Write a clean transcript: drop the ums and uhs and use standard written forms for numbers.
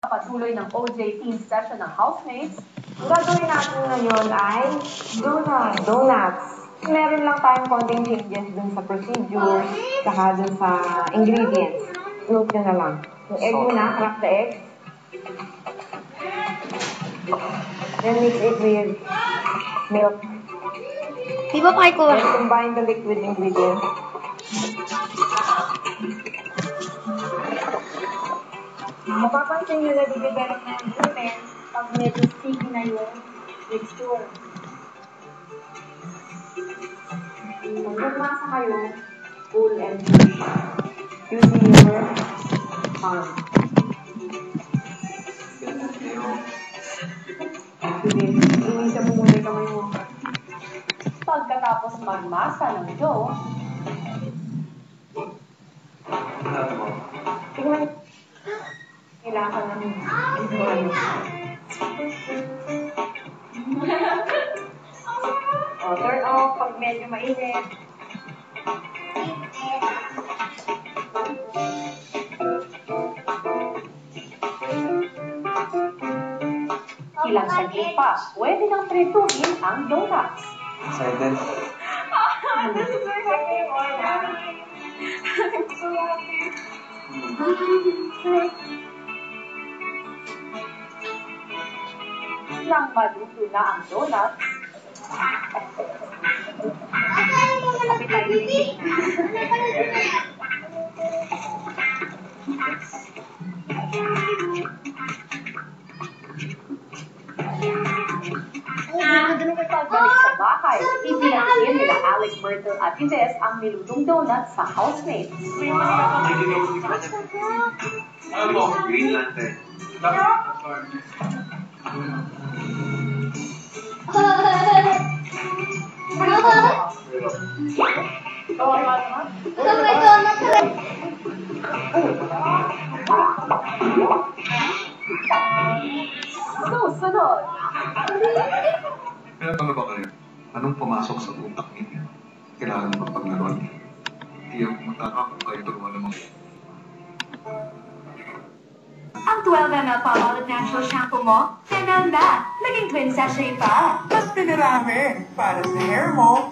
Patuloy ng OJ team session ng housemates. Ang gagawin natin ngayon ay donuts. Meron lang tayong konting changes dun sa procedures, saka dun sa ingredients. Note nyo na lang. Yung egg muna, crack the egg. Then mix it with milk. Di ba pa ko? Then combine the liquid ingredients. Mapapansin nyo na didevelop na yung gluten pag medyo sticky na yung mixture. Kung nagmasa kayo, pull and push using your arm. Sige, inisya mo muna yung kamay mo. Pagkatapos magmasa ng dough, Tingnan. Kailangan namin ano. Turn off pag medyo mainit. ilang saglit pa, pwede nang prituhin ang donuts. Excited? I'm super happy or happy. I'm so happy. Nang maluto na ang donuts, pagbalik sa bahay, ipinakil nila Alex, Myrtle at Jess ang nilutong donuts sa housemates. Ano? Green lantern. Susunod! Pero ano ba kayo? Anong pumasok sa utak ninyo? Kailangan mo paglaruan. Hindi yung magkakakong kayo turuan ng mga... Ang 12 ml Palmolive Natural Shampoo mo, 10 ml na. Naging twin sachet pa. Mas pinarami para sa hair mo.